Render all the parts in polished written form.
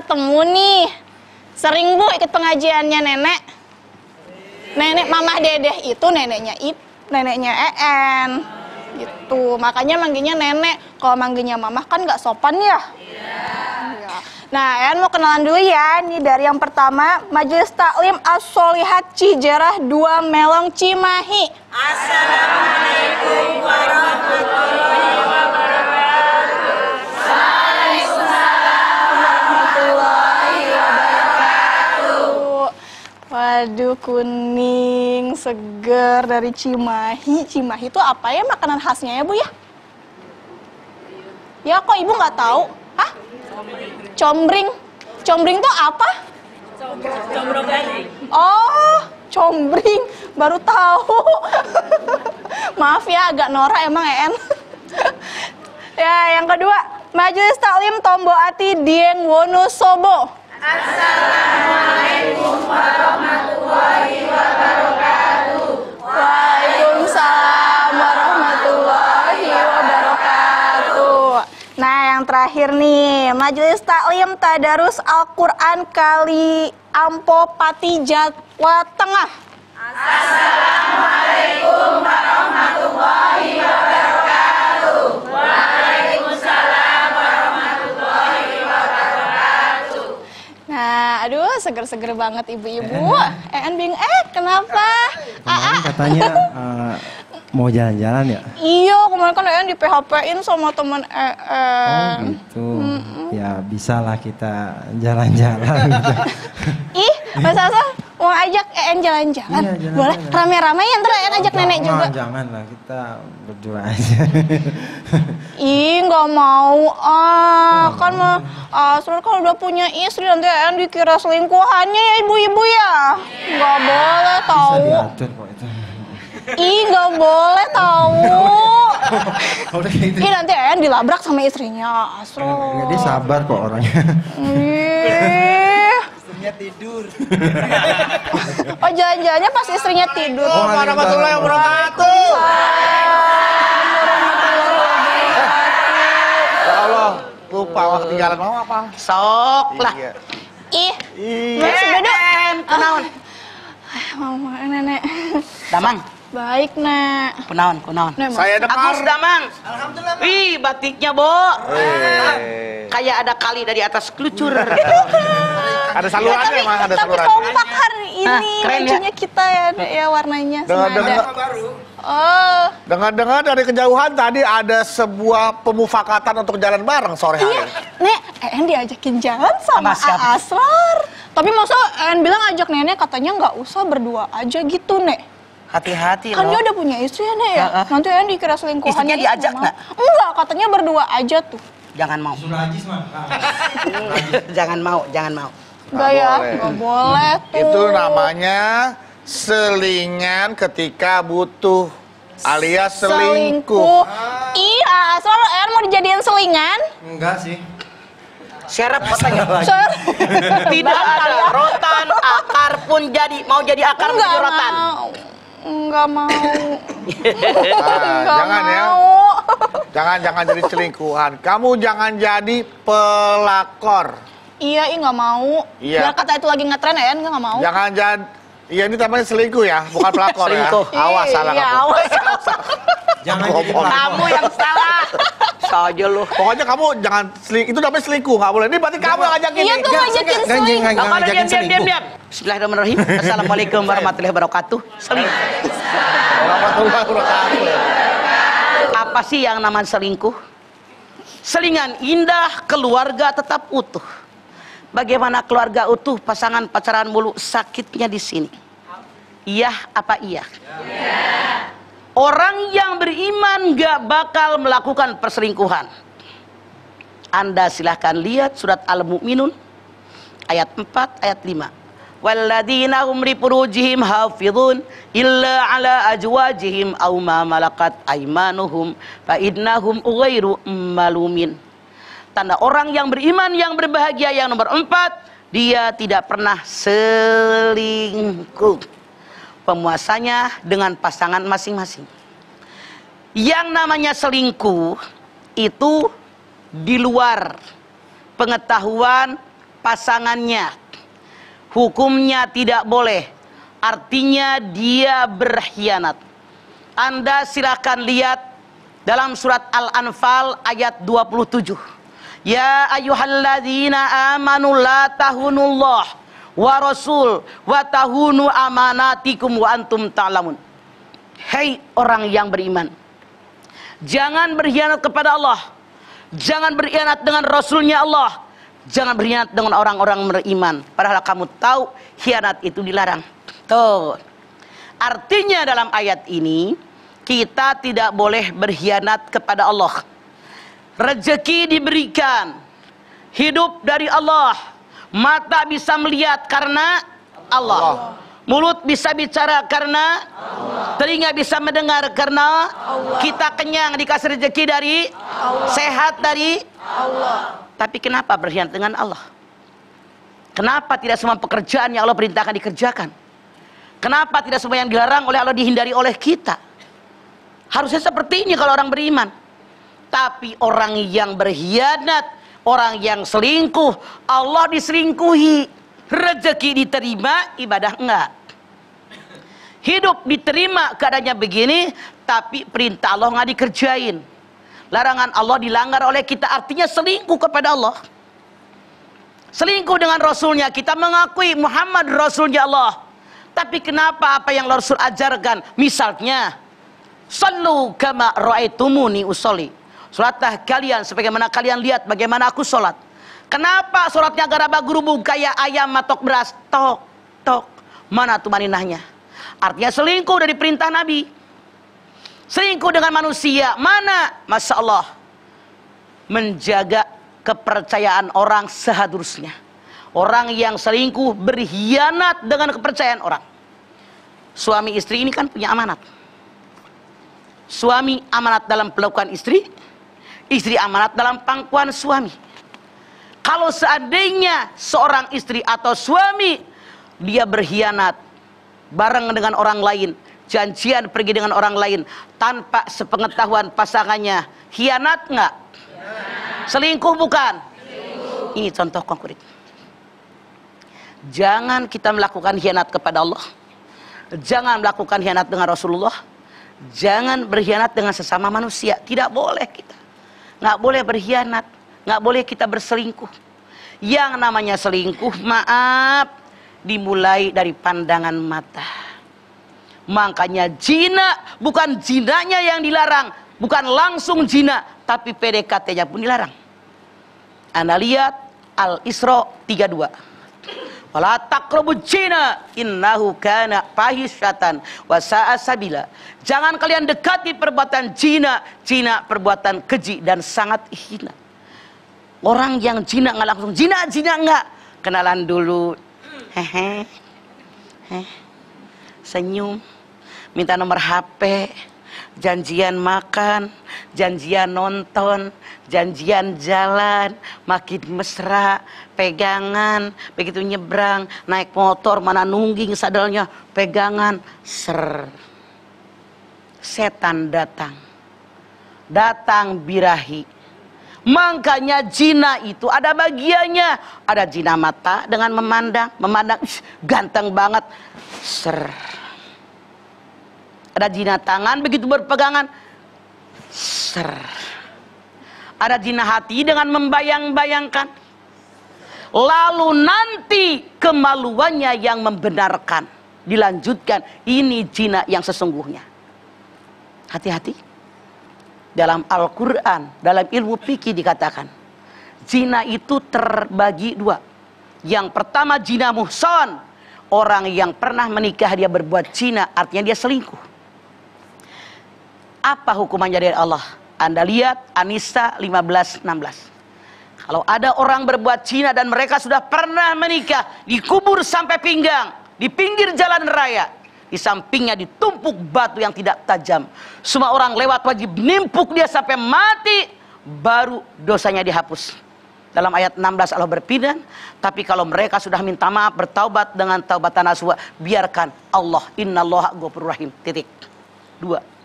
ketemu nih. Sering Bu ikut pengajiannya nenek. Nenek Mamah Dedeh itu neneknya neneknya En. Gitu. Makanya manggilnya nenek. Kalau manggilnya Mamah kan nggak sopan ya. Iya. Nah, En mau kenalan dulu ya. Ini dari yang pertama, Majelis Taklim As-Solihat Cijerah 2 Melong Cimahi. Assalamualaikum warahmatullahi wabarakatuh. Waalaikumsalam warahmatullahi wabarakatuh. Waduh, kuning, seger dari Cimahi. Cimahi itu apa ya makanan khasnya ya Bu ya? Ya kok Ibu nggak tahu? Hah? Combring. Combring tuh apa? Combrong garing. Oh, combring. Baru tahu. Maaf ya, agak norak emang En. Ya, yang kedua, Majelis Taklim Tombo Ati Dieng Wonosobo. Assalamualaikum warahmatullahi wabarakatuh. Waalaikumsalam warahmatullahi wabarakatuh. Nah, yang terakhir nih, Majelis Taklim Tadarus Al-Quran Kali Ampo Pati Jawa Tengah. Assalamualaikum warahmatullahi wabarakatuh. Waalaikumsalam warahmatullahi wabarakatuh. Nah, aduh, seger-seger banget ibu-ibu. En bingung, kenapa? Kemarin katanya mau jalan-jalan ya? Iya, kemarin kan En di PHP-in sama temen Oh En. gitu. Ya bisalah kita jalan-jalan gitu. Ih, Mas Asa mau ajak En jalan-jalan? Iya, jalan-jalan. Boleh? Rame-rame ya, ntar En ajak nenek juga. Janganlah, kita berdua aja. Ih, nggak mau. Kan Asrul kan udah punya istri, nanti En dikira selingkuhannya ya ibu-ibu ya. Nggak boleh Bisa tahu. diatur kok itu. Ih, nggak boleh tahu. Udah gitu. Ih, nanti En dilabrak sama istrinya Asrul. Dia sabar kok orangnya. Ih. Istrinya tidur. Oh, jalan-jalannya pas istrinya tidur. Warahmatullahi wabarakatuh. Ya Allah, lupa waktu tinggalan mau apa? Sok lah. Iya. Ih, Mas Dodo. Kunaon? Mama, nenek. Damang. Baik, Nek. Kunaon? Nek, Saya dengar. Agus Damang. Alhamdulillah. Wih, batiknya, Bo. Kayak ada kali dari atas kelucur. Ada salurannya, Mas, ada tapi salurannya. kompak hari ini keren ya. bajunya kita ya, Nek, ya warnanya Dengar-dengar. senada. Oh, Dengar-dengar dari kejauhan tadi ada sebuah pemufakatan untuk jalan bareng sore iya, hari. Nek, En diajakin jalan sama Sama siapa? Asrar. Tapi masa En bilang ajak nenek katanya nggak usah berdua aja gitu, Nek. Hati-hati Kan loh. dia udah punya istri ya, Nek ya. Nanti En dikira selingkuhannya. Istrinya gitu, diajak Mama. nggak? Enggak, katanya berdua aja tuh. Jangan mau. Surajis mah. Jangan mau. Enggak ya, boleh. nggak boleh tuh. Itu namanya selingan ketika butuh alias selingkuh. Iya, Asrar En mau dijadiin selingan. Enggak sih. Serap katanya. Sir. Tidak ada rotan, akar pun mau jadi akar Enggak menjadi rotan. mau. Enggak mau. Ah, jangan ya. Jangan jadi selingkuhan. Kamu jangan jadi pelakor. Iya, nggak mau. Iya. Biar kata itu lagi ngetren ya, nggak mau. Jangan jadi. Iya, ini namanya selingkuh ya, bukan pelakor Selingkuh. ya. Awas salah Iya, kamu. awas. Jangan jadi Ngomong. pelakor. Kamu yang salah. Saja lu. Pokoknya kamu jangan itu namanya selingkuh, nggak boleh. Ini berarti kamu yang ngajakin. Iya nih. tuh ngajakin selingkuh. Ngajakin selingkuh. Diam. Bismillahirrahmanirrahim. Assalamualaikum warahmatullahi wabarakatuh. Selingkuh. Warahmatullahi wabarakatuh. Apa sih yang namanya selingkuh? Selingan indah, keluarga tetap utuh. Bagaimana keluarga utuh, pasangan pacaran mulu, sakitnya di sini. Iya apa iya? Orang yang beriman gak bakal melakukan perselingkuhan. Anda silahkan lihat surat Al-Mu'minun ayat 4, ayat 5. Walladzina hum li furujihim hafizun illa ala ajwajihim aw ma malakat aymanuhum fa innahum ghairu malumin. Tanda orang yang beriman yang berbahagia yang nomor 4, dia tidak pernah selingkuh. Pemuasanya dengan pasangan masing-masing. Yang namanya selingkuh itu di luar pengetahuan pasangannya, hukumnya tidak boleh. Artinya dia berkhianat. Anda silakan lihat dalam surat Al-Anfal ayat 27. Ya ayyuhalladzina amanu la tahunullah wa rasul wa tahunu amanatikum wa antum ta'lamun. Hei orang yang beriman, jangan berkhianat kepada Allah, jangan berkhianat dengan Rasulnya Allah, jangan berkhianat dengan orang-orang beriman, padahal kamu tahu khianat itu dilarang. Tuh, artinya dalam ayat ini kita tidak boleh berkhianat kepada Allah. Rezeki diberikan, hidup dari Allah, mata bisa melihat karena Allah, mulut bisa bicara karena Allah, telinga bisa mendengar karena Allah, kita kenyang dikasih rezeki dari Allah, sehat dari Allah. Tapi kenapa berkhianat dengan Allah? Kenapa tidak semua pekerjaan yang Allah perintahkan dikerjakan? Kenapa tidak semua yang dilarang oleh Allah dihindari oleh kita? Harusnya seperti ini kalau orang beriman. Tapi orang yang berkhianat, orang yang selingkuh, Allah diselingkuhi, rezeki diterima, ibadah enggak. Hidup diterima keadaannya begini, tapi perintah Allah enggak dikerjain. Larangan Allah dilanggar oleh kita, artinya selingkuh kepada Allah. Selingkuh dengan Rasulnya, kita mengakui Muhammad Rasulnya Allah. Tapi kenapa apa yang Rasul ajarkan? Misalnya, sallu kama ra'aitumuni usolli. Salatlah kalian sebagaimana kalian lihat bagaimana aku sholat. Kenapa sholatnya garaba gerubung kayak ayam matok beras? Tok, tok. Mana tuh maninahnya? Artinya selingkuh dari perintah Nabi. Selingkuh dengan manusia. Mana? Masya Allah. Menjaga kepercayaan orang seharusnya. Orang yang selingkuh berkhianat dengan kepercayaan orang. Suami istri ini kan punya amanat. Suami amanat dalam pelukan istri, istri amanat dalam pangkuan suami. Kalau seandainya seorang istri atau suami dia berkhianat bareng dengan orang lain, janjian pergi dengan orang lain tanpa sepengetahuan pasangannya, khianat nggak? Selingkuh bukan? Selingkuh. Ini contoh konkret. Jangan kita melakukan khianat kepada Allah. Jangan melakukan khianat dengan Rasulullah. Jangan berkhianat dengan sesama manusia. Tidak boleh kita. Nggak boleh berkhianat. Nggak boleh kita berselingkuh. Yang namanya selingkuh, maaf, dimulai dari pandangan mata. Makanya zina, bukan zinanya yang dilarang. Bukan langsung zina, tapi PDKT-nya pun dilarang. Anda lihat Al-Isra 32. Wala taqrabuz zina innahu kana fahisyatan wa sa'a sabila. Jangan kalian dekati perbuatan zina. Zina perbuatan keji dan sangat hina. Orang yang zina nggak langsung zina nggak. Kenalan dulu. Hehe. Senyum. Minta nomor HP. Janjian makan, janjian nonton, janjian jalan, makin mesra, pegangan, begitu nyebrang, naik motor, mana nungging sadalnya, pegangan, ser. Setan datang. Datang birahi. Makanya zina itu ada bagiannya. Ada zina mata dengan memandang, ganteng banget, ser. Ada zina tangan begitu berpegangan, ser. Ada zina hati dengan membayang-bayangkan. Lalu nanti kemaluannya yang membenarkan. Dilanjutkan, ini zina yang sesungguhnya. Hati-hati. Dalam Al-Quran, dalam ilmu fikih dikatakan, zina itu terbagi dua. Yang pertama zina muhsan. Orang yang pernah menikah dia berbuat zina, artinya dia selingkuh. Apa hukumannya dari Allah? Anda lihat An-Nisa 15-16. Kalau ada orang berbuat zina dan mereka sudah pernah menikah, dikubur sampai pinggang, di pinggir jalan raya, di sampingnya ditumpuk batu yang tidak tajam. Semua orang lewat wajib nimpuk dia sampai mati, baru dosanya dihapus. Dalam ayat 16 Allah berfirman, tapi kalau mereka sudah minta maaf, bertaubat dengan taubatan nasuha, biarkan Allah, innallaha ghafurur rahim. Titik. 2.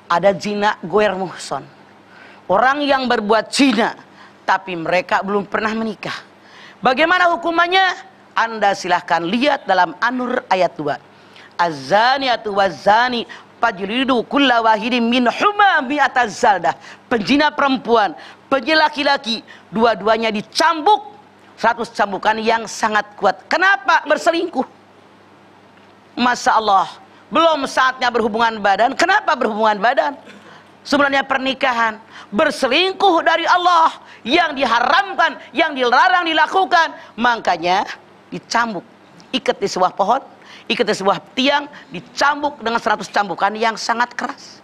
Ada zina goer muhson. Orang yang berbuat zina tapi mereka belum pernah menikah. Bagaimana hukumannya? Anda silahkan lihat dalam An-Nur ayat 2. Az-zaniyatu waz-zani fajlidu kulla wahidin minhuma mi'ataz zaldah. Penzina perempuan, penzina laki-laki, dua-duanya dicambuk 100 cambukan yang sangat kuat. Kenapa? Berselingkuh. Masya Allah, belum saatnya berhubungan badan. Kenapa berhubungan badan? Sebenarnya pernikahan, berselingkuh dari Allah, yang diharamkan, yang dilarang dilakukan. Makanya dicambuk, ikat di sebuah pohon, ikat di sebuah tiang, dicambuk dengan 100 cambukan yang sangat keras.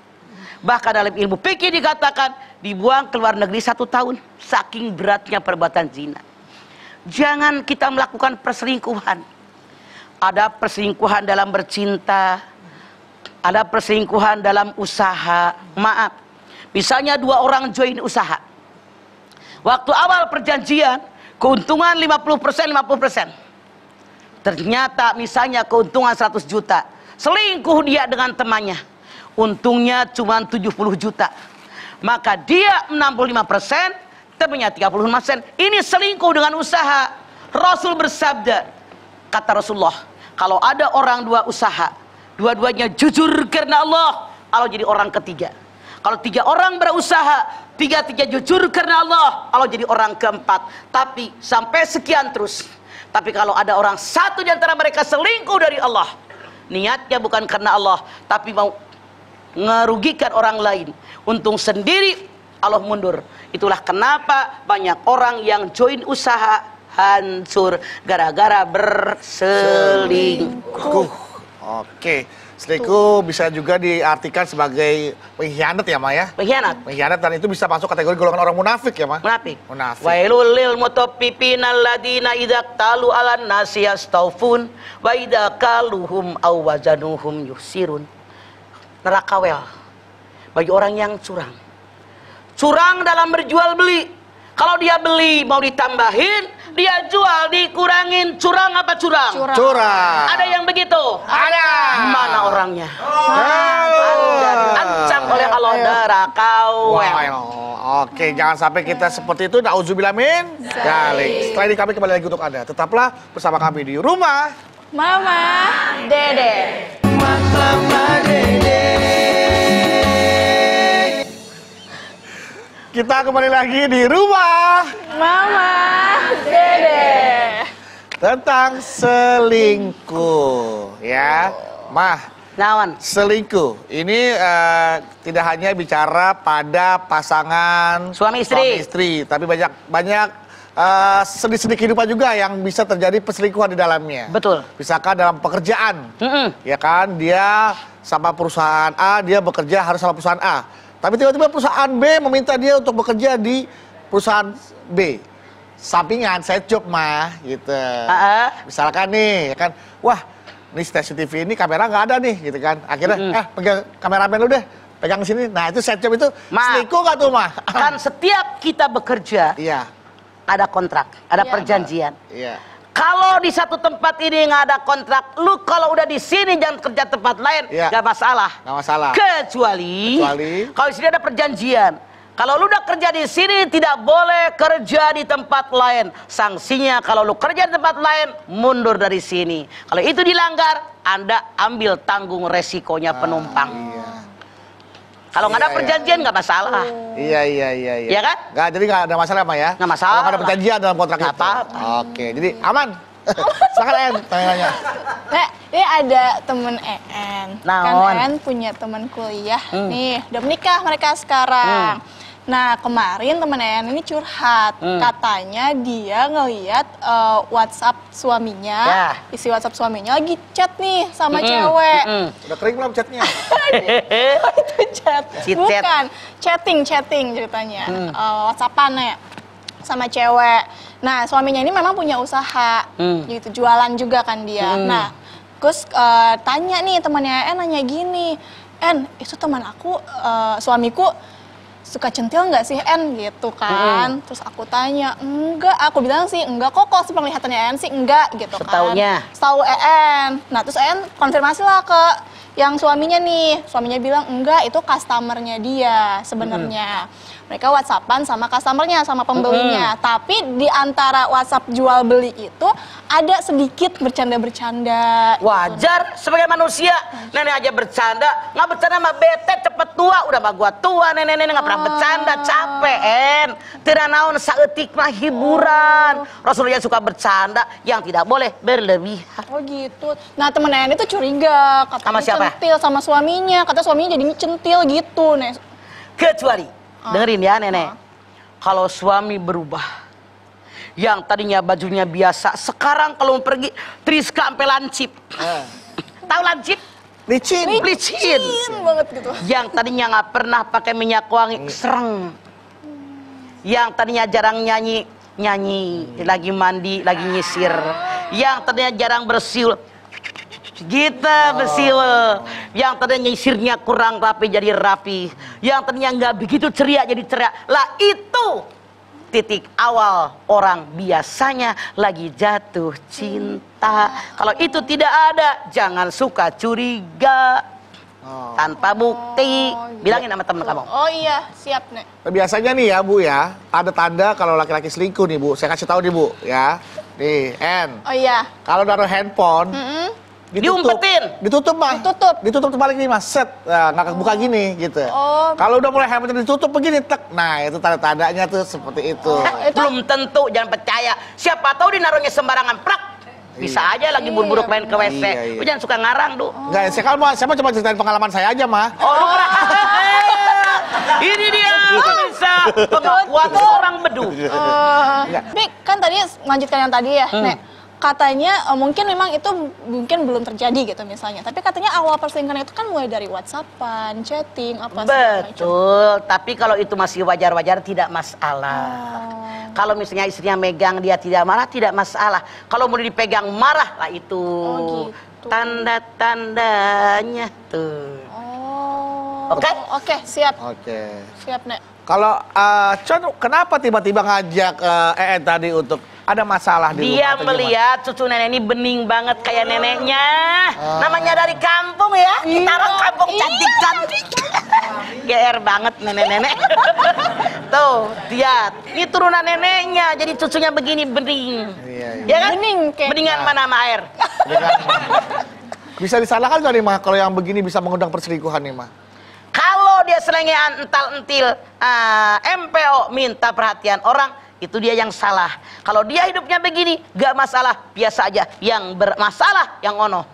Bahkan dalam ilmu fikih dikatakan dibuang ke luar negeri 1 tahun, saking beratnya perbuatan zina. Jangan kita melakukan perselingkuhan. Ada perselingkuhan dalam bercinta, ada perselingkuhan dalam usaha. Maaf, misalnya 2 orang join usaha. Waktu awal perjanjian, keuntungan 50%. Ternyata misalnya keuntungan 100 juta. Selingkuh dia dengan temannya. Untungnya cuma 70 juta. Maka dia 65%, temannya 30%. Ini selingkuh dengan usaha. Rasul bersabda, kata Rasulullah, kalau ada orang 2 usaha, dua-duanya jujur karena Allah, Allah jadi orang ketiga. Kalau 3 orang berusaha, 3 jujur karena Allah, Allah jadi orang keempat. Tapi sampai sekian terus. Tapi kalau ada orang 1 di antara mereka selingkuh dari Allah, niatnya bukan karena Allah, tapi mau ngerugikan orang lain, untung sendiri, Allah mundur. Itulah kenapa banyak orang yang join usaha hancur gara-gara berselingkuh. Oke, selingkuh bisa juga diartikan sebagai pengkhianat ya, Ma ya? Pengkhianat. Pengkhianat, dan itu bisa masuk kategori golongan orang munafik ya, Ma? Munafik. Munafik. Wailul lil mutaffifin alladziina idza talu 'alan nasi yastaufun wa idza kaluhum aw wazanuhum yuhsirun. Neraka wel bagi orang yang curang. Curang dalam berjual beli. Kalau dia beli mau ditambahin, dia jual dikurangin. Curang apa curang? Curang. Ada yang begitu? Ada. Mana orangnya? Anda diancam oleh Allah neraka wel. Oke, jangan sampai kita seperti itu. Nauzubillah min dzalik. Setelah ini kami kembali lagi untuk Anda. Tetaplah bersama kami di Rumah Mama Dede. Mama Dede. Kita kembali lagi di Rumah Mama Dede. tentang selingkuh, ya. Mah, Nawan. selingkuh ini tidak hanya bicara pada pasangan Suami istri. tapi banyak sendi-sendi kehidupan juga yang bisa terjadi perselingkuhan di dalamnya. Betul. Misalkan dalam pekerjaan, ya kan, dia sama perusahaan A, dia bekerja harus sama perusahaan A. Tapi tiba-tiba perusahaan B meminta dia untuk bekerja di perusahaan B. Sampingan, side job mah, gitu. Misalkan nih, ya kan, wah, ini stasiun TV ini kamera nggak ada nih, gitu kan. Akhirnya, pegang kameramen lu deh, pegang sini. Nah, itu side job itu selingkuh nggak tuh, mah? Kan setiap kita bekerja, Iya. ada kontrak, ada Iya, perjanjian. Iya. Kalau di satu tempat ini nggak ada kontrak, lu kalau udah di sini jangan kerja tempat lain, Iya. nggak masalah. Nggak masalah. Kecuali kalau di sini ada perjanjian. Kalau lu udah kerja di sini tidak boleh kerja di tempat lain. Sanksinya kalau lu kerja di tempat lain mundur dari sini. Kalau itu dilanggar, Anda ambil tanggung resikonya penumpang. Iya. Kalau nggak ada Iya, perjanjian nggak masalah. Iya. Iya kan? Nggak, jadi nggak ada masalah, Mah ya? Nggak masalah. Kalau nggak ada perjanjian dalam kontrak Nggak itu. apa-apa. Oke, jadi aman. Silakan En, tanya-tanya. Nah, ini ada temen En. Kan Naon? En punya teman kuliah. Nih, udah menikah mereka sekarang. Nah, kemarin temen En ini curhat. Katanya dia ngeliat WhatsApp suaminya. Ya. Isi WhatsApp suaminya lagi chat nih sama cewek. Udah kering belum chatnya? Itu chat. Chit-chat. Bukan, chatting ceritanya. WhatsAppan ya sama cewek. Nah, suaminya ini memang punya usaha. Gitu, jualan juga kan dia. Nah, terus tanya nih temannya En, nanya gini, En, itu teman aku, suamiku suka centil nggak sih En, gitu kan. Terus aku tanya, enggak, aku bilang sih enggak kok, penglihatannya En sih enggak, gitu kan. Setaunya. Setahu En. Nah, terus En konfirmasi lah ke yang suaminya nih. Suaminya bilang enggak, itu customernya dia sebenarnya. mereka WhatsAppan sama customernya, sama pembelinya. Tapi di antara WhatsApp jual beli itu ada sedikit bercanda-bercanda. Wajar sebagai manusia, nenek aja bercanda, nggak bercanda mah bete cepet tua, udah mah gua tua, nenek nggak pernah bercanda, capek tidak naon saeutik mah hiburan. Rasulullah suka bercanda yang tidak boleh berlebihan. Oh gitu. Nah temen nenek itu curiga, katanya Sama siapa? centil sama suaminya, kata suaminya jadi centil gitu. Kecuali, dengerin ya nenek, kalau suami berubah, yang tadinya bajunya biasa, sekarang kalau mau pergi Triska sampai lancip. Tahu lancip? Licin. Licin. Banget gitu. Yang tadinya nggak pernah pakai minyak wangi, sereng. Yang tadinya jarang nyanyi lagi mandi, lagi nyisir. Yang tadinya jarang bersiul, gitu bersiul. Yang tadinya nyisirnya kurang rapi jadi rapi. Yang tadinya nggak begitu ceria jadi ceria. Lah itu titik awal orang biasanya lagi jatuh cinta. Kalau itu tidak ada, jangan suka curiga tanpa bukti. Bilangin sama temen kamu. Oh iya, siap Nek. Biasanya nih ya Bu ya, ada tanda kalau laki-laki selingkuh nih Bu. Saya kasih tahu nih Bu ya. Nih, Oh iya. kalau naruh handphone, ditutup mah. Ditutup terbalik nih Mas. Set. Nah, nggak kebuka gini gitu. Oh. Kalau udah mulai handphone ditutup begini tek. Nah, itu tanda-tandanya tuh seperti itu. Belum tentu, jangan percaya. Siapa tahu dinaruhnya sembarangan, prak. Bisa aja lagi buru-buru main ke WC. Iya. Lu jangan suka ngarang, Du. Enggak, saya mau cuma ceritain pengalaman saya aja mah. Oh, lu pernah. Ini dia bisa pengakuan seorang bedu. Tapi kan tadi lanjutkan yang tadi ya, Nek. Katanya mungkin memang itu mungkin belum terjadi gitu misalnya. Tapi katanya awal perselingkuhan itu kan mulai dari WhatsAppan, chatting, apa segala macam. Betul, tapi kalau itu masih wajar-wajar tidak masalah. Kalau misalnya istrinya megang dia tidak marah, tidak masalah. Kalau mau dipegang marah lah itu. Gitu. Tanda-tandanya tuh. Oke? Oke, siap. Oke. Siap, Nek. Kalau Con, kenapa tiba-tiba ngajak EN tadi untuk ada masalah di rumah? Dia atau melihat cucu nenek ini bening banget kayak neneknya. Namanya dari kampung ya. Kita orang kampung cantik-cantik. GR banget nenek-nenek. Tuh, lihat. Ini turunan neneknya. Jadi cucunya begini bening. Iya. Ya kan? Bening kayak. Beningan mana sama air? Bisa disalahkan nggak nih mah kalau yang begini bisa mengundang perselingkuhan nih mah? Kalau dia selengean ental-entil, MPO minta perhatian orang, itu dia yang salah. Kalau dia hidupnya begini, gak masalah, biasa aja. Yang bermasalah, yang ono.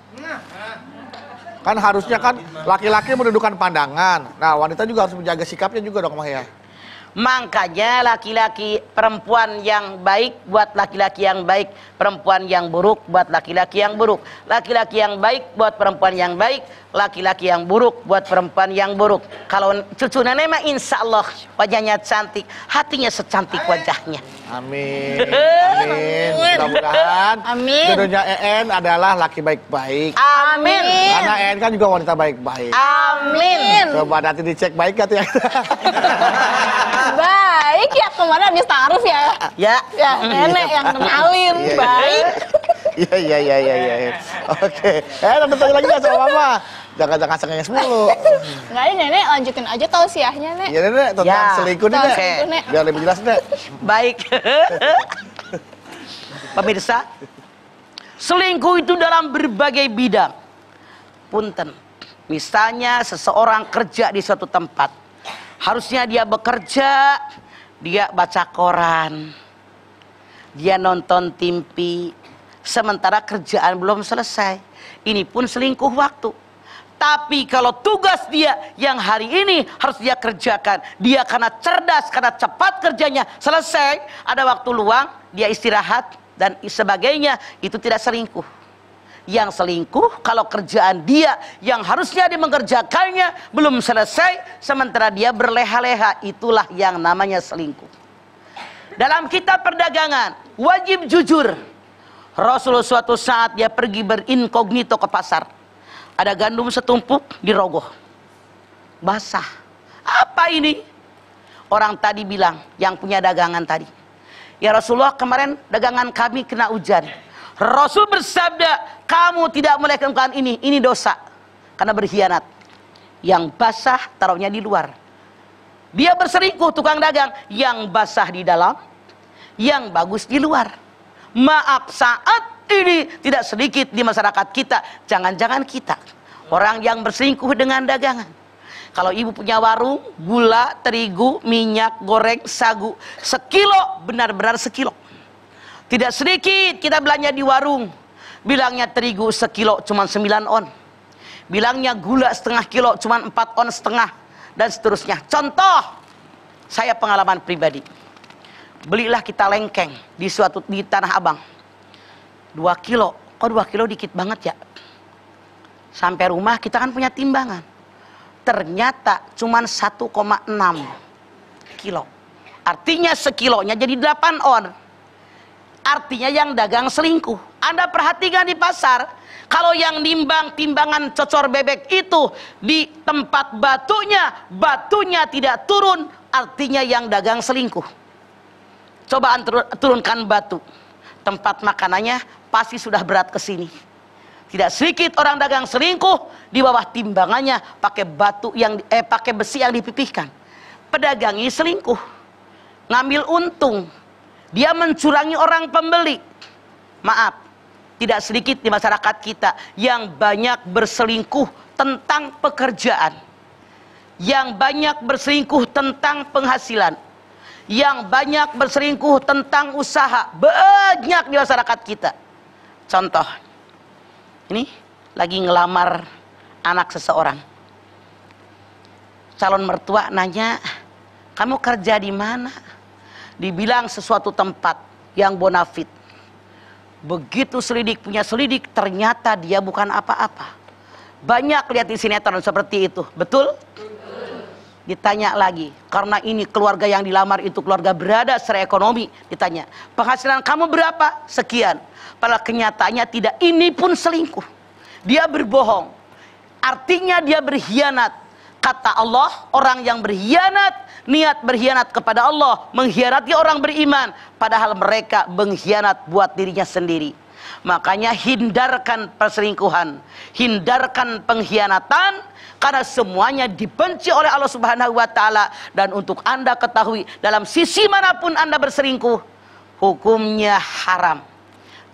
Kan harusnya kan laki-laki menundukkan pandangan. Nah, wanita juga harus menjaga sikapnya juga dong, Mah ya. Makanya laki-laki, perempuan yang baik buat laki-laki yang baik, perempuan yang buruk buat laki-laki yang buruk, laki-laki yang baik buat perempuan yang baik, laki-laki yang buruk buat perempuan yang buruk. Kalau cucu nenek mah insya Allah wajahnya cantik, hatinya secantik wajahnya. Amin. Amin. Mudah-mudahan jodohnya EN adalah laki baik-baik. Amin. Karena EN kan juga wanita baik-baik. Amin. Coba nanti dicek baik gak tuh ya. Baik ya, kemarin habis taruh ya. Ya. Ya, nenek yang kenalin. Iya. Baik. Iya. Oke. Nanti tanya lagi gak sama Mama? Jangan sengaja mulu. Enggak, ini nenek lanjutin aja tausiahnya, Nek. Iya, Nek. Tentang Ya. selingkuh nih, Nek. Selingkuh, Nek. Biar lebih jelas, Nek. Baik. Pemirsa, selingkuh itu dalam berbagai bidang. Punten. Misalnya seseorang kerja di suatu tempat. Harusnya dia bekerja, dia baca koran, dia nonton TV, sementara kerjaan belum selesai. Ini pun selingkuh waktu. Tapi kalau tugas dia yang hari ini harus dia kerjakan, dia karena cerdas, karena cepat kerjanya selesai, ada waktu luang, dia istirahat dan sebagainya, itu tidak selingkuh. Yang selingkuh kalau kerjaan dia yang harusnya dia mengerjakannya belum selesai, sementara dia berleha-leha, itulah yang namanya selingkuh. Dalam kitab perdagangan wajib jujur. Rasulullah suatu saat dia pergi berinkognito ke pasar. Ada gandum setumpuk dirogoh, basah. Apa ini? Orang tadi bilang, yang punya dagangan tadi, ya Rasulullah, kemarin dagangan kami kena hujan. Rasul bersabda, kamu tidak boleh melakukan ini dosa karena berkhianat. Yang basah taruhnya di luar. Dia berselingkuh, tukang dagang, yang basah di dalam, yang bagus di luar. Maaf, saat ini tidak sedikit di masyarakat kita, jangan-jangan kita orang yang berselingkuh dengan dagangan. Kalau ibu punya warung, gula, terigu, minyak, goreng, sagu, sekilo, benar-benar sekilo. Tidak sedikit kita belanja di warung, bilangnya terigu sekilo cuma 9 on. Bilangnya gula setengah kilo cuma 4 on setengah, dan seterusnya. Contoh, saya pengalaman pribadi. Belilah kita lengkeng di Tanah Abang. 2 kilo, kok 2 kilo dikit banget ya? Sampai rumah kita kan punya timbangan. Ternyata cuma 1,6 kilo. Artinya sekilonya jadi 8 on. Artinya yang dagang selingkuh. Anda perhatikan di pasar, kalau yang nimbang timbangan cocor bebek itu di tempat batunya tidak turun, artinya yang dagang selingkuh. Coba turunkan batu, tempat makanannya pasti sudah berat ke sini. Tidak sedikit orang dagang selingkuh, di bawah timbangannya pakai pakai besi yang dipipihkan. Pedagang ini selingkuh, ngambil untung, dia mencurangi orang pembeli. Maaf, tidak sedikit di masyarakat kita yang banyak berselingkuh tentang pekerjaan, yang banyak berselingkuh tentang penghasilan, yang banyak berselingkuh tentang usaha. Banyak di masyarakat kita. Contoh, ini lagi ngelamar anak seseorang. Calon mertua nanya, kamu kerja di mana? Dibilang sesuatu tempat yang bonafit. Begitu selidik punya selidik, ternyata dia bukan apa-apa. Banyak lihat di sinetron seperti itu, betul? Ditanya lagi, karena ini keluarga yang dilamar itu keluarga berada secara ekonomi. Ditanya, penghasilan kamu berapa? Sekian. Padahal kenyataannya tidak, ini pun selingkuh. Dia berbohong, artinya dia berkhianat. Kata Allah, orang yang berkhianat, niat berkhianat kepada Allah, mengkhianati orang beriman, padahal mereka mengkhianat buat dirinya sendiri. Makanya hindarkan perselingkuhan, hindarkan pengkhianatan, karena semuanya dibenci oleh Allah Subhanahu wa Ta'ala. Dan untuk Anda ketahui, dalam sisi manapun Anda berselingkuh, hukumnya haram,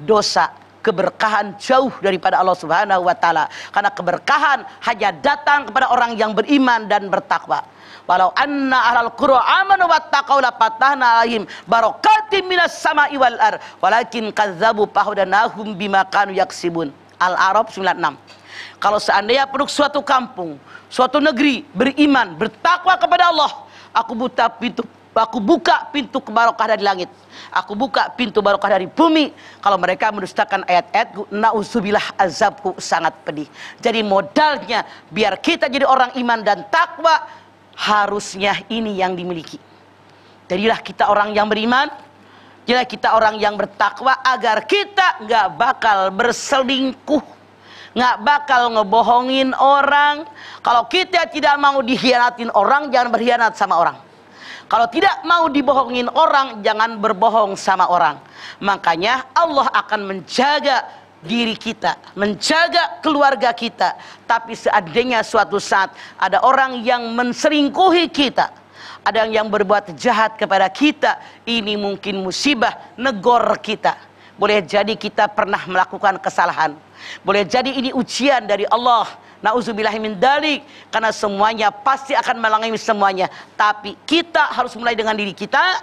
dosa, keberkahan jauh daripada Allah Subhanahu wa Ta'ala. Karena keberkahan hanya datang kepada orang yang beriman dan bertakwa. Walau anna ahlal qura amanu wattaqau la fatahna alaihim barakatim minas sama'i wal ar walakin kadzabu fahudanahum bima kanu yaksibun. Al-A'raf 96. Kalau seandainya penduduk suatu kampung, suatu negeri beriman, bertakwa kepada Allah, aku buka pintu barokah dari langit, aku buka pintu barokah dari bumi. Kalau mereka mendustakan ayat-ayatku, na'udzubillah, azabku sangat pedih. Jadi modalnya biar kita jadi orang iman dan takwa, harusnya ini yang dimiliki. Jadilah kita orang yang beriman, jadilah kita orang yang bertakwa, agar kita nggak bakal berselingkuh, nggak bakal ngebohongin orang. Kalau kita tidak mau dikhianatin orang, jangan berkhianat sama orang. Kalau tidak mau dibohongin orang, jangan berbohong sama orang. Makanya Allah akan menjaga diri kita, menjaga keluarga kita. Tapi seandainya suatu saat ada orang yang menselingkuhi kita, ada yang berbuat jahat kepada kita, ini mungkin musibah negor kita. Boleh jadi kita pernah melakukan kesalahan, boleh jadi ini ujian dari Allah. Nauzubillahi min dzalik, karena semuanya pasti akan mengalami semuanya. Tapi kita harus mulai dengan diri kita.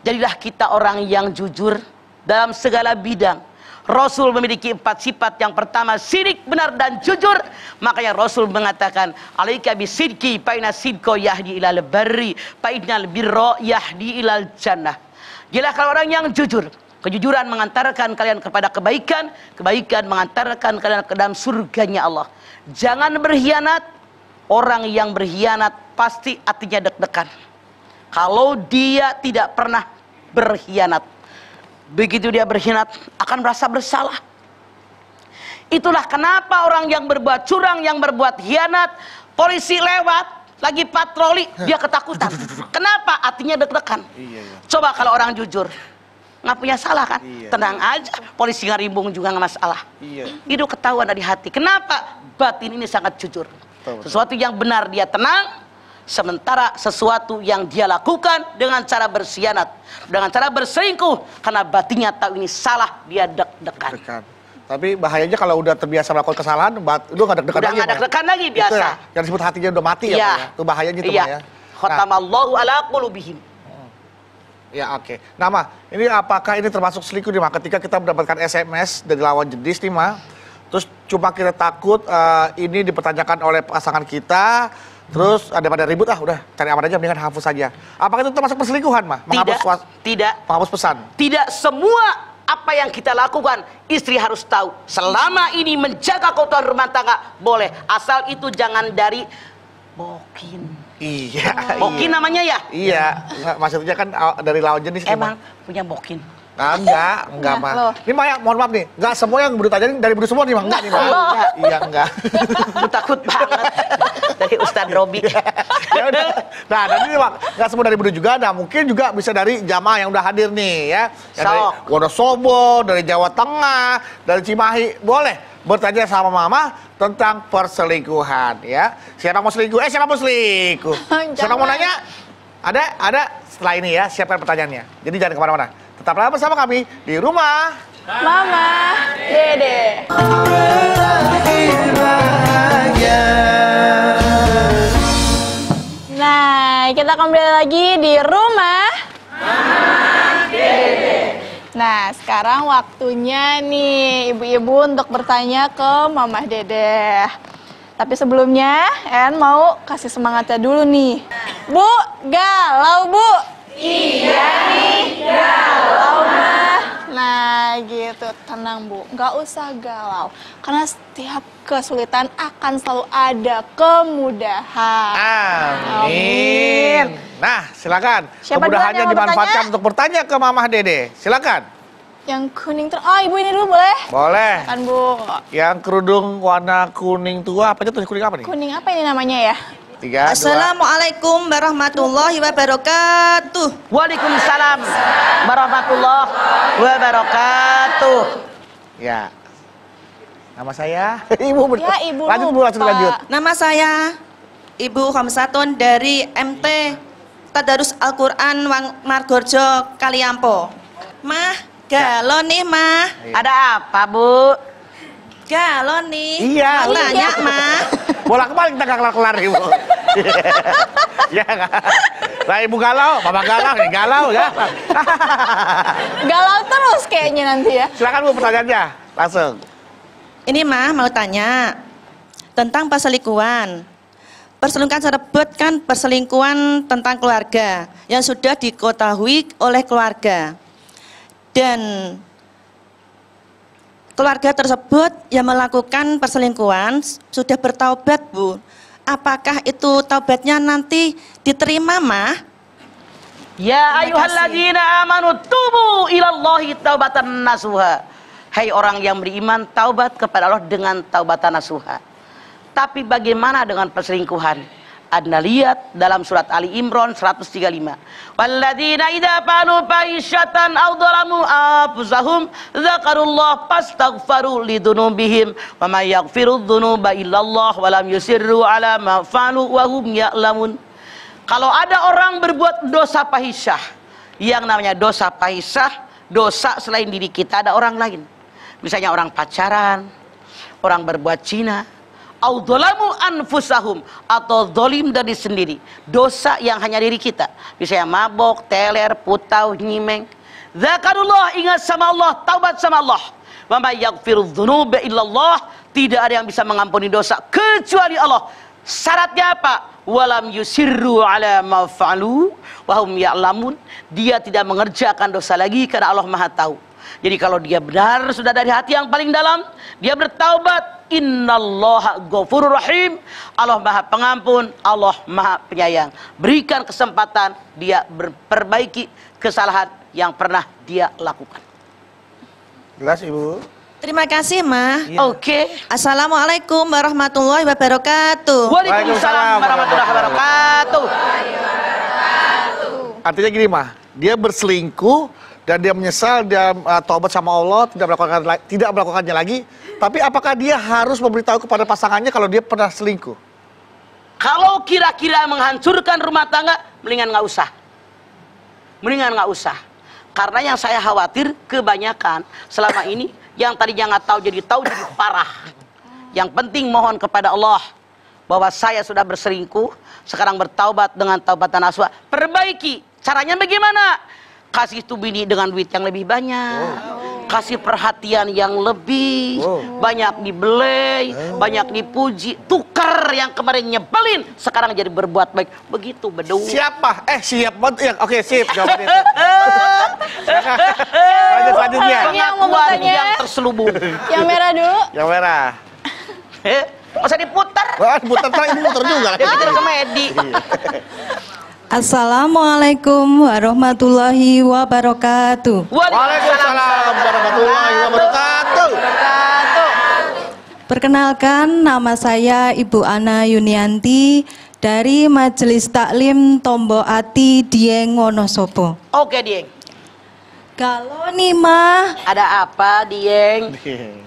Jadilah kita orang yang jujur dalam segala bidang. Rasul memiliki 4 sifat. Yang pertama, sidik, benar dan jujur. Makanya Rasul mengatakan, alaika bisidqi fa inna sidqa yahdi ilal barri fa innal birra yahdi ilal jannah. Jadilah kalau orang yang jujur. Kejujuran mengantarkan kalian kepada kebaikan, kebaikan mengantarkan kalian ke dalam surganya Allah. Jangan berkhianat. Orang yang berkhianat pasti hatinya deg-degan kalau dia tidak pernah berkhianat. Begitu dia berkhianat akan merasa bersalah. Itulah kenapa orang yang berbuat curang, yang berbuat khianat, polisi lewat lagi patroli, dia ketakutan. Kenapa? Hatinya deg-degan. Coba kalau orang jujur, nggak punya salah kan? Tenang aja, polisi ngarimbung juga nggak masalah. Itu ketahuan dari hati. Kenapa? Batin ini sangat jujur. Sesuatu yang benar dia tenang, Sementara sesuatu yang dia lakukan dengan cara bersianat, dengan cara berselingkuh, karena batinnya tahu ini salah, dia deg-degan. Deg-degan. Tapi bahayanya kalau udah terbiasa melakukan kesalahan, itu nggak deg-degan lagi. Udah nggak deg-degan lagi, biasa. Itu ya, yang disebut hatinya udah mati ya, Iya. Pak ya. Itu bahayanya itu, Iya. Pak ya. Khatamallahu ala qulubihim. Ya, oke. Nah, Ma, ini apakah ini termasuk selingkuh nih, Ma? Ketika kita mendapatkan SMS dari lawan jenis nih, Ma, terus cuma kita takut ini dipertanyakan oleh pasangan kita, terus daripada ribut, udah cari aman aja, mendingan hapus saja. Apakah itu termasuk perselingkuhan, Ma? Menghapus pesan. Tidak semua apa yang kita lakukan istri harus tahu. Selama ini menjaga keutuhan rumah tangga boleh, asal itu jangan dari bokin. Iya. Bokin namanya ya? Iya. Nggak, maksudnya kan dari lawan jenis. Emang punya bokin. Nah, enggak, Ma. loh. Ini Ma, ya, mohon maaf nih, enggak semua yang Bro tanyain dari Bro semua nih, Ma. Enggak nih, Ma. Iya, enggak. Aku takut banget dari Ustadz Robi. Ya udah. Nah, dan ini, Ma, enggak semua dari Bro juga. Nah, mungkin juga bisa dari jamaah yang udah hadir nih, ya. Yang dari Wonosobo, dari Jawa Tengah, dari Cimahi. Boleh bertanya sama Mama tentang perselingkuhan, ya. Siapa mau selingkuh? Siapa mau selingkuh? Siapa mau nanya? Ada setelah ini ya, siapa pertanyaannya. Jadi jangan kemana-mana. Tetaplah bersama kami di Rumah Mama Dede. Nah, kita kembali lagi di Rumah Mama Dede. Nah, sekarang waktunya nih ibu-ibu untuk bertanya ke Mama Dede. Tapi sebelumnya, En mau kasih semangatnya dulu nih. Bu, galau Bu? Iya nih, galau mah. Nah gitu, tenang Bu, nggak usah galau. Karena setiap kesulitan akan selalu ada kemudahan. Amin. Nah, silakan. Siapa Kemudahannya duluan yang mau dimanfaatkan bertanya? untuk bertanya ke Mama Dede. Silakan. Yang kuning oh ibu ini dulu boleh? Boleh. Kan Bu. Yang kerudung warna kuning tua, apa aja tuh kuning apa nih? Kuning apa ini namanya ya? 3, 2. Assalamualaikum warahmatullahi wabarakatuh. Waalaikumsalam warahmatullahi wabarakatuh. Ya. Nama saya Ibu. Ya, Ibu Lanjut Bu, lupa. lanjut. Nama saya Ibu Khamsatun dari MT Tadarus Al-Quran Margorjo Kaliampo. Mah, galau nih Mah. Ada apa Bu? Galau nih. Iya. Mau tanya Mah. Bolak-balik kita gak kelar-kelar Ibu. Ya nggak? Lah Ibu galau, Mama galau, nih galau ya. Galau terus kayaknya nanti ya. Silakan Bu pertanyaannya, langsung. Ini Mah mau tanya tentang perselingkuhan. Perselingkuhan tersebut kan perselingkuhan tentang keluarga yang sudah diketahui oleh keluarga. Dan keluarga tersebut yang melakukan perselingkuhan sudah bertaubat Bu. Apakah itu taubatnya nanti diterima Mah? Ya ayyuhalladzina amanu tubu ilallahi taubatan nasuha. Hai orang yang beriman, taubat kepada Allah dengan taubatan nasuha. Tapi bagaimana dengan perselingkuhan? Anda lihat dalam surat Ali Imran 135. Walladzina idza fa'alu fahisyatan aw dzalamu anfusahum dzakarullah fastaghfaru lidzunubihim wa may yaghfiru dzunuba illallah wa lam yusirru ala ma fa'alu wa hum ya'lamun. Kalau ada orang berbuat dosa fahisyah, yang namanya dosa fahisyah, dosa selain diri kita ada orang lain. Misalnya orang pacaran, orang berbuat zina, audolamu anfusahum, atau dolim dari sendiri, dosa yang hanya diri kita, misalnya mabok, teler, putau, nyimeng. Zakarullah, ingat sama Allah, taubat sama Allah. Wa may yaghfiru dzunuba illallah, tidak ada yang bisa mengampuni dosa kecuali Allah. Syaratnya apa? Walam yusirru ala ma fa'alu wa hum ya'lamun, dia tidak mengerjakan dosa lagi karena Allah Maha tahu. Jadi kalau dia benar sudah dari hati yang paling dalam, dia bertaubat, innallaha ghafurur rahim, Allah Maha Pengampun, Allah Maha Penyayang. Berikan kesempatan dia memperbaiki kesalahan yang pernah dia lakukan. Jelas Ibu? Terima kasih Mah. Oke. Assalamualaikum warahmatullahi wabarakatuh. Waalaikumsalam warahmatullahi wabarakatuh. Artinya gini Mah, dia berselingkuh dan dia menyesal, dia taubat sama Allah, tidak melakukannya lagi. Tapi apakah dia harus memberitahu kepada pasangannya kalau dia pernah selingkuh? Kalau kira-kira menghancurkan rumah tangga, mendingan nggak usah. Mendingan nggak usah. Karena yang saya khawatir kebanyakan selama ini yang tadinya nggak tahu jadi parah. Yang penting mohon kepada Allah bahwa saya sudah berselingkuh, sekarang bertaubat dengan taubatan nasuha. Perbaiki. Caranya bagaimana? Kasih tuh bini dengan duit yang lebih banyak. Kasih perhatian yang lebih. Banyak dibelai, banyak dipuji. Tukar yang kemarin nyebelin, sekarang jadi berbuat baik. Begitu bedu. Siapa? Siap. Oke, sip jawaban itu. Lanjutnya. Yang mau bertanya. Yang terselubung. Yang merah dulu. Yang merah. Masa diputar? Wah, putar ibu muter juga. Dia pikir komedi. Assalamualaikum warahmatullahi wabarakatuh. Waalaikumsalam warahmatullahi wabarakatuh. Perkenalkan, nama saya Ibu Ana Yunianti dari Majelis Taklim Tombo Ati Dieng Wonosobo. Oke, Dieng. Kalau nih Mah, Ada apa, Dieng?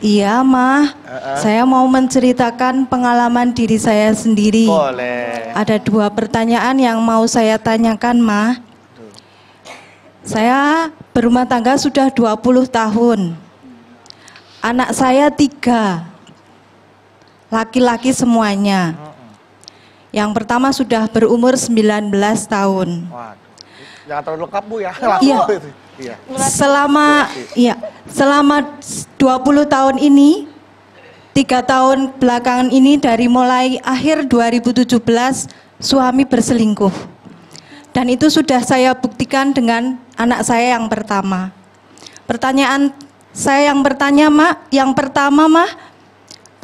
iya Mah, saya mau menceritakan pengalaman diri saya sendiri. Boleh. Ada 2 pertanyaan yang mau saya tanyakan Mah. Saya berumah tangga sudah 20 tahun. Anak saya 3. Laki-laki semuanya. Yang pertama sudah berumur 19 tahun. Waduh. Jangan terlalu lengkap Bu ya. Iya. Iya. Selama 20 tahun ini, 3 tahun belakangan ini dari mulai akhir 2017 suami berselingkuh. Dan itu sudah saya buktikan dengan anak saya yang pertama. Pertanyaan saya yang pertama Mah,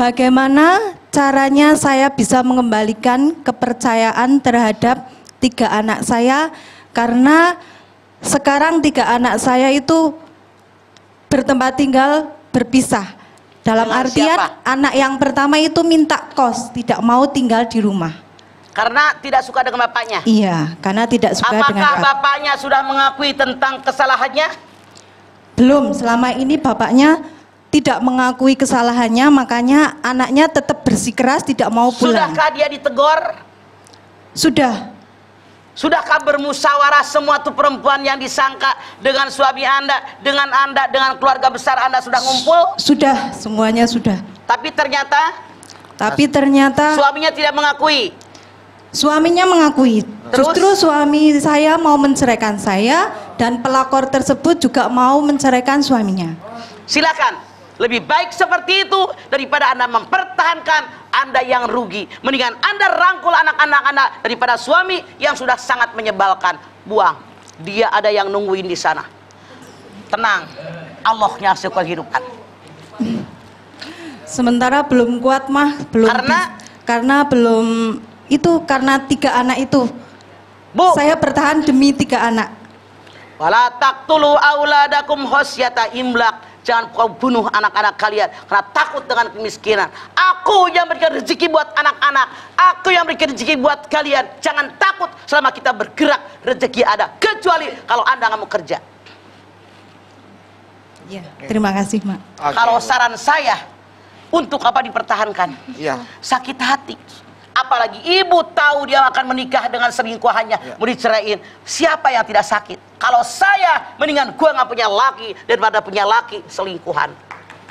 bagaimana caranya saya bisa mengembalikan kepercayaan terhadap 3 anak saya, karena sekarang 3 anak saya itu bertempat tinggal berpisah. Dalam Dengan artian siapa? anak yang pertama itu minta kos, tidak mau tinggal di rumah. Karena tidak suka dengan bapaknya. Iya, karena tidak suka dengan Apakah bapaknya sudah mengakui tentang kesalahannya? Belum, selama ini bapaknya tidak mengakui kesalahannya, makanya anaknya tetap bersikeras tidak mau pulang. Sudahkah dia ditegur? Sudah. Sudahkah bermusyawarah semua tuh perempuan yang disangka dengan suami Anda, dengan keluarga besar Anda sudah ngumpul? Sudah, semuanya sudah. Tapi ternyata Suaminya tidak mengakui. Suaminya mengakui. Terus? Justru suami saya mau menceraikan saya, dan pelakor tersebut juga mau menceraikan suaminya. Silakan. Lebih baik seperti itu daripada Anda mempertahankan Anda yang rugi. Mendingan Anda rangkul anak-anak Anda daripada suami yang sudah sangat menyebalkan. Buang. Dia ada yang nungguin di sana. Tenang. Allah ngasih kehidupan. Sementara belum kuat Mah, karena belum itu, karena 3 anak itu. Bu, Saya bertahan demi 3 anak. wala taqtulu auladakum khasyata imlaq. Jangan kau bunuh anak-anak kalian karena takut dengan kemiskinan. Aku yang berikan rezeki buat anak-anak. Aku yang berikan rezeki buat kalian. Jangan takut selama kita bergerak, rezeki ada. Kecuali kalau Anda nggak mau kerja. Ya, terima kasih Mak. Kalau saran saya, untuk apa dipertahankan? Iya. Sakit hati. Apalagi ibu tahu dia akan menikah dengan selingkuhannya, mau diceraiin. Siapa yang tidak sakit? Kalau saya, mendingan gua nggak punya laki daripada punya laki selingkuhan.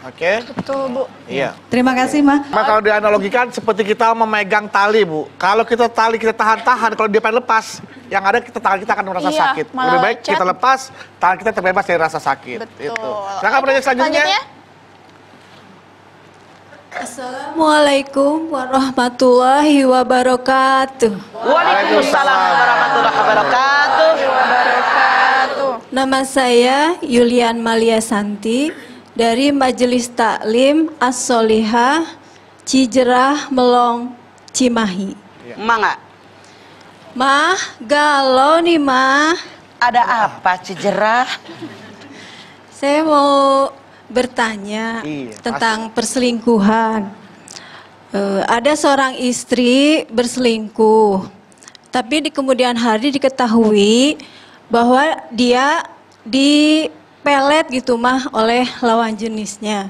Oke. Betul Bu. Iya. Terima kasih Mak. Nah, kalau dianalogikan seperti kita memegang tali, Bu. Kalau kita tali kita tahan-tahan, kalau dia pengen lepas, yang ada tangan kita akan merasa Iya, sakit. malah Lebih baik lecet. kita lepas, tangan kita terbebas dari rasa sakit. Betul. Itu. Silakan pertanyaan selanjutnya. Assalamualaikum warahmatullahi wabarakatuh. Waalaikumsalam warahmatullahi wabarakatuh. Nama saya Yulian Malia Santi dari Majelis Taklim As-Solihah Cijerah Melong Cimahi. Mangga, Mah, galau nih Mah. ada apa Cijerah? Saya mau bertanya Iya, tentang perselingkuhan. Ada seorang istri berselingkuh, tapi di kemudian hari diketahui bahwa dia dipelet gitu Mah oleh lawan jenisnya.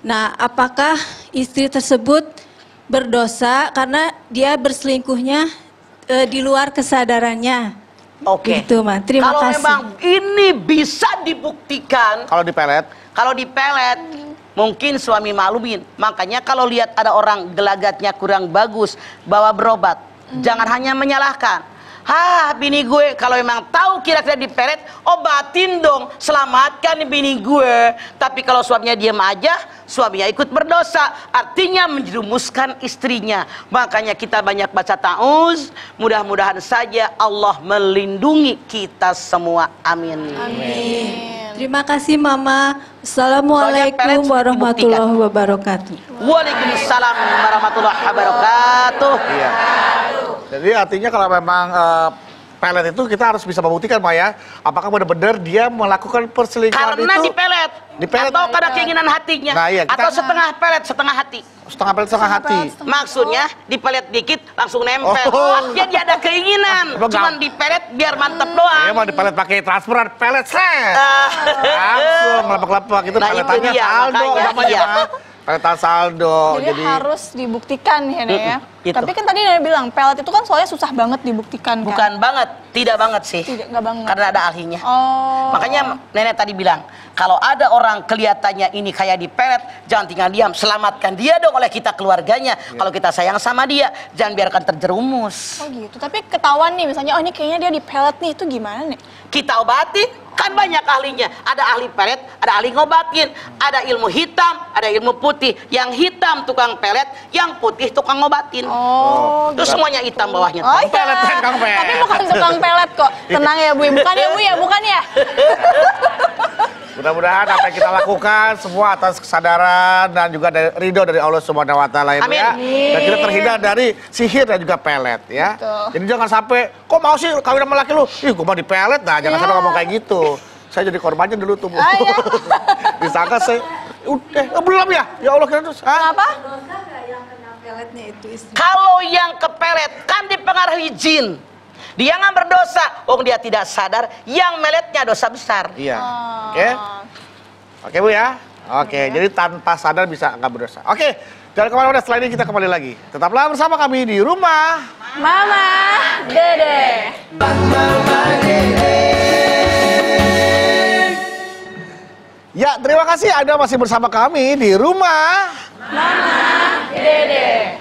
Nah, apakah istri tersebut berdosa karena dia berselingkuhnya di luar kesadarannya. Oke. Gitu, Ma. Terima Kalau kasih. memang ini bisa dibuktikan, Kalau dipelet, kalau dipelet, mungkin suami maklumin. Makanya kalau lihat ada orang gelagatnya kurang bagus, bawa berobat. Jangan hanya menyalahkan. Bini gue, kalau memang tahu kira-kira dipelet, obatin dong, selamatkan bini gue. Tapi kalau suaminya diam aja, suaminya ikut berdosa, artinya menjerumuskan istrinya. Makanya kita banyak baca ta'uz, mudah-mudahan saja Allah melindungi kita semua. Amin. Terima kasih, Mama. Soalnya pelet Assalamualaikum sudah warahmatullahi wabarakatuh. Waalaikumsalam warahmatullahi wabarakatuh. iya. Jadi artinya kalau memang pelet itu kita harus bisa membuktikan, Maya, apakah benar-benar dia melakukan perselingkuhan Karena itu dipelet, Dipelet. atau karena keinginan hatinya, Nah, iya, kita- atau setengah pelet setengah hati. setengah pelet setengah hati. Maksudnya dipelet dikit langsung nempel. Oh. Dia ada keinginan, Emang cuman dipelet biar mantep doang. Iya, mau dipelet pakai transferan pelet set. Langsung lepak-lepak itu Nah, itu peletannya dia, saldo makanya, namanya, iya. Ma. Peletan saldo. Jadi harus dibuktikan ya, Nek ya. Gitu. Tapi kan tadi Nenek bilang pelet itu kan soalnya susah banget dibuktikan kan. Bukan banget, tidak banget sih. Tidak, nggak banget. Karena ada ahlinya. Oh. Makanya nenek tadi bilang, kalau ada orang kelihatannya ini kayak dipelet, jangan tinggal diam, selamatkan dia dong oleh kita keluarganya. Kalau kita sayang sama dia, jangan biarkan terjerumus. Oh gitu. Tapi ketahuan nih misalnya, oh ini kayaknya dia dipelet nih, itu gimana nih? Kita obatin, kan banyak ahlinya. Ada ahli pelet, ada ahli ngobatin. Ada ilmu hitam, ada ilmu putih. Yang hitam tukang pelet, yang putih tukang ngobatin. Oh. Itu semuanya hitam bawahnya. Oh iya. pelet, tukang pelet. Tapi bukan tukang pelet kok. Tenang ya Bu, bukan ya Bu ya, bukan ya. Mudah-mudahan apa yang kita lakukan semua atas kesadaran dan juga dari ridho dari Allah Subhanahu wa taala ya, Bu, ya. Dan kita terhindar dari sihir dan juga pelet ya. Betul. Jadi jangan sampai kok mau sih kawin sama laki lu? Ih, gua mau dipelet. Nah, jangan sampai ngomong kayak gitu. Saya jadi korbannya dulu tuh, Bu. Ah, iya. Disangka saya belum ya? Ya Allah, kira terus. Kenapa? Kalau yang kepelet kan dipengaruhi jin. Dia nggak berdosa, dia tidak sadar. Yang meletnya dosa besar. Iya. Oke. Oke, Bu ya. Oke, jadi tanpa sadar bisa nggak berdosa. Oke, jangan kemana-mana, setelah ini kita kembali lagi. Tetaplah bersama kami di rumah. Mama, Dede. Ya, terima kasih Anda masih bersama kami di rumah. Dede.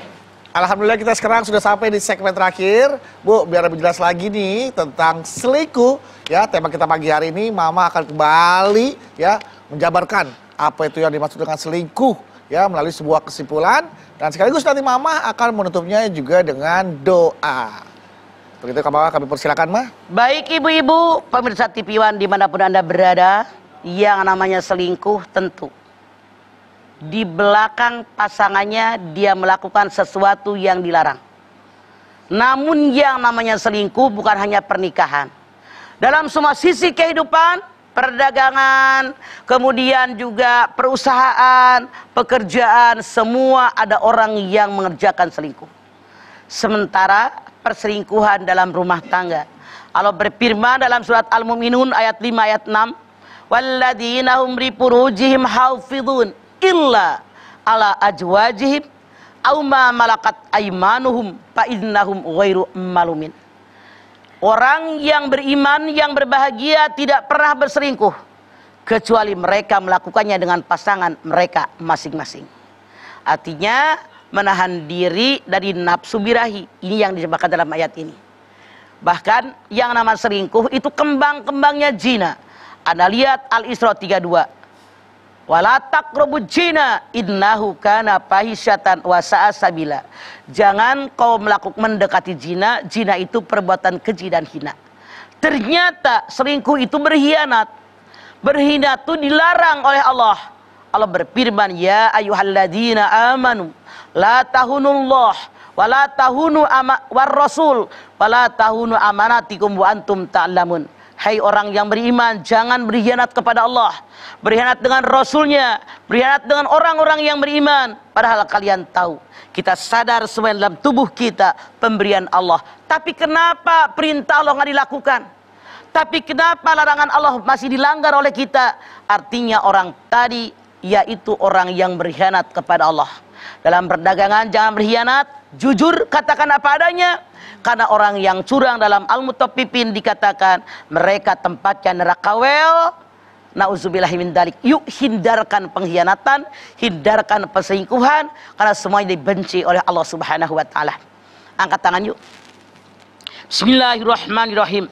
Alhamdulillah kita sekarang sudah sampai di segmen terakhir. Bu, biar lebih jelas lagi nih tentang selingkuh. Ya, tema kita pagi hari ini, Mama akan kembali ya menjabarkan apa itu yang dimaksud dengan selingkuh. Ya, melalui sebuah kesimpulan. Dan sekaligus nanti Mama akan menutupnya juga dengan doa. Begitu kami persilakan, Ma. Baik ibu-ibu, pemirsa TV One dimanapun Anda berada, yang namanya selingkuh tentu di belakang pasangannya dia melakukan sesuatu yang dilarang. Namun yang namanya selingkuh bukan hanya pernikahan. Dalam semua sisi kehidupan, perdagangan, kemudian juga perusahaan, pekerjaan, semua ada orang yang mengerjakan selingkuh. Sementara perselingkuhan dalam rumah tangga, Allah berfirman dalam surat Al-Mu'minun ayat 5 ayat 6, walladzina hum li furujihim hafizun illa ala ajwajihim aw ma malakat aymanuhum fa innahum ghairu malumin. Orang yang beriman, yang berbahagia tidak pernah berselingkuh kecuali mereka melakukannya dengan pasangan mereka masing-masing. Artinya menahan diri dari nafsu birahi. Ini yang disebutkan dalam ayat ini. Bahkan yang nama selingkuh itu kembang-kembangnya zina. Anda lihat Al-Isra 32. Wala taqrabuz zina innahu kana fahisyatan wa sa'a sabila. Jangan kau mendekati zina, zina itu perbuatan keji dan hina. Ternyata selingkuh itu berkhianat. Berkhianat itu dilarang oleh Allah. Allah berfirman, ya ayyuhalladzina amanu la tahunullah wa la tahunu war rasul wa la tahunu amanatikum wa antum ta'lamun. Hai orang yang beriman, jangan berkhianat kepada Allah, berkhianat dengan Rasulnya, berkhianat dengan orang-orang yang beriman. Padahal kalian tahu, kita sadar semua dalam tubuh kita pemberian Allah. Tapi kenapa perintah Allah nggak dilakukan? Tapi kenapa larangan Allah masih dilanggar oleh kita? Artinya orang tadi yaitu orang yang berkhianat kepada Allah. Dalam perdagangan jangan berkhianat, jujur, katakan apa adanya. Karena orang yang curang dalam Al-Mutaffifin dikatakan mereka tempatnya neraka wel. Nauzubillahi min dzalik. Yuk hindarkan pengkhianatan, hindarkan perselingkuhan karena semuanya dibenci oleh Allah Subhanahu wa taala. Angkat tangan yuk. Bismillahirrahmanirrahim.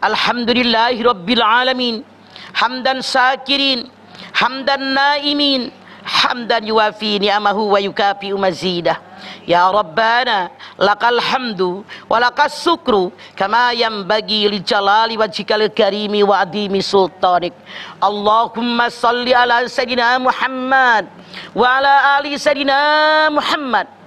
Alhamdulillahirabbil alamin. Hamdan syakirin, hamdan naimin, hamdan yuwafi ni'amahu wa yukafi mazidah. Ya Rabbana lakal hamdu wa lakas sukru kama yanbaghi li jalali wajhikal karimi wa adimi sultanik. Allahumma salli ala sayyidina Muhammad wa ala ali sayyidina Muhammad.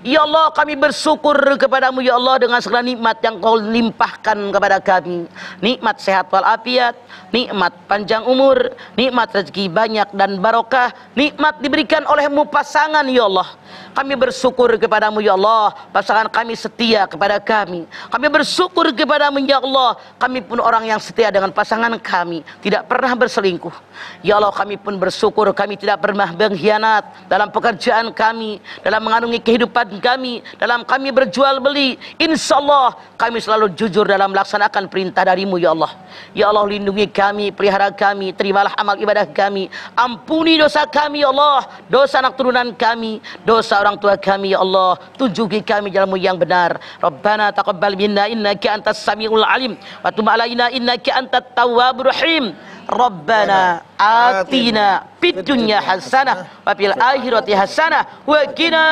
Ya Allah, kami bersyukur kepadamu ya Allah dengan segala nikmat yang kau limpahkan kepada kami. Nikmat sehat walafiat, nikmat panjang umur, nikmat rezeki banyak dan barokah, nikmat diberikan olehmu pasangan ya Allah. Kami bersyukur kepadamu ya Allah, pasangan kami setia kepada kami. Kami bersyukur kepadamu ya Allah, kami pun orang yang setia dengan pasangan kami, tidak pernah berselingkuh. Ya Allah, kami pun bersyukur kami tidak pernah berkhianat dalam pekerjaan kami, dalam mengarungi kehidupan kami, dalam kami berjual beli. Insya Allah kami selalu jujur dalam melaksanakan perintah darimu ya Allah. Ya Allah, lindungi kami, pelihara kami, terimalah amal ibadah kami, ampuni dosa kami ya Allah, dosa anak turunan kami, dosa orang tua kami ya Allah, tunjuki kami jalanmu yang benar. Rabbana taqabbal minna innaka antas samiul alim wa tub alaina innaka antat tawwabur rahim. Rabbana atina fid dunya hasanah wa fil akhirati hasanah wa qina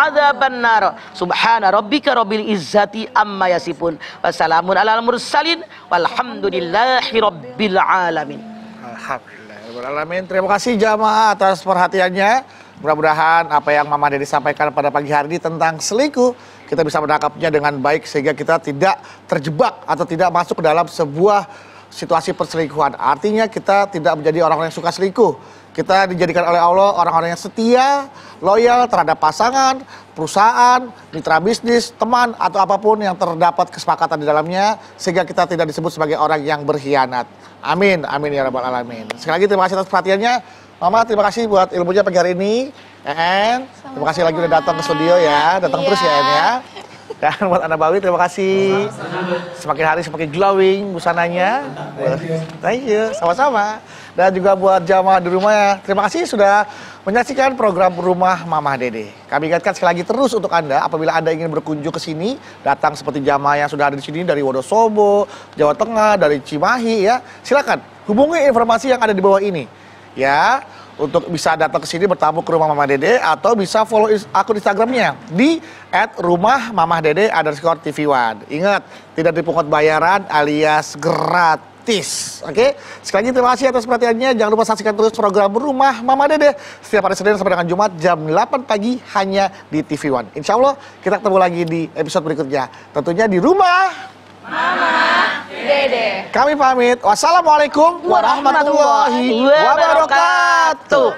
adzabannar. Subhana rabbika rabbil izzati amma yasifun wa salamun alal mursalin walhamdulillahi rabbil alamin. Alhamdulillah. Terima kasih jamaah atas perhatiannya. Mudah-mudahan apa yang Mama Dede sampaikan pada pagi hari ini tentang selingkuh, kita bisa menangkapnya dengan baik sehingga kita tidak terjebak atau tidak masuk ke dalam sebuah situasi perselingkuhan. Artinya kita tidak menjadi orang-orang yang suka selingkuh. Kita dijadikan oleh Allah orang-orang yang setia, loyal terhadap pasangan, perusahaan, mitra bisnis, teman, atau apapun yang terdapat kesepakatan di dalamnya, sehingga kita tidak disebut sebagai orang yang berkhianat. Amin, amin ya rabbal alamin. Sekali lagi terima kasih atas perhatiannya. Mama, terima kasih buat ilmunya pagi hari ini. Terima kasih lagi udah datang ke studio ya. Datang terus ya, En ya. Dan buat Anda Bawi, terima kasih. Semakin hari semakin glowing busananya. Thank you, sama-sama. Dan juga buat jamaah di rumah ya, terima kasih sudah menyaksikan program Rumah Mama Dede. Kami ingatkan sekali lagi terus untuk Anda, apabila Anda ingin berkunjung ke sini, datang seperti jamaah yang sudah ada di sini dari Wonosobo, Jawa Tengah, dari Cimahi ya, silakan hubungi informasi yang ada di bawah ini. Ya, untuk bisa datang ke sini bertamu ke Rumah Mama Dede atau bisa follow akun Instagramnya di @rumahmamadede_tv1. Ingat, tidak dipungut bayaran alias gratis. Oke, sekali lagi terima kasih atas perhatiannya. Jangan lupa saksikan terus program Rumah Mama Dede setiap hari Senin sampai dengan Jumat jam 8 pagi hanya di TV One. Insya Allah kita ketemu lagi di episode berikutnya. Tentunya di Rumah Mama Dede. Kami pamit. Wassalamualaikum warahmatullahi wabarakatuh.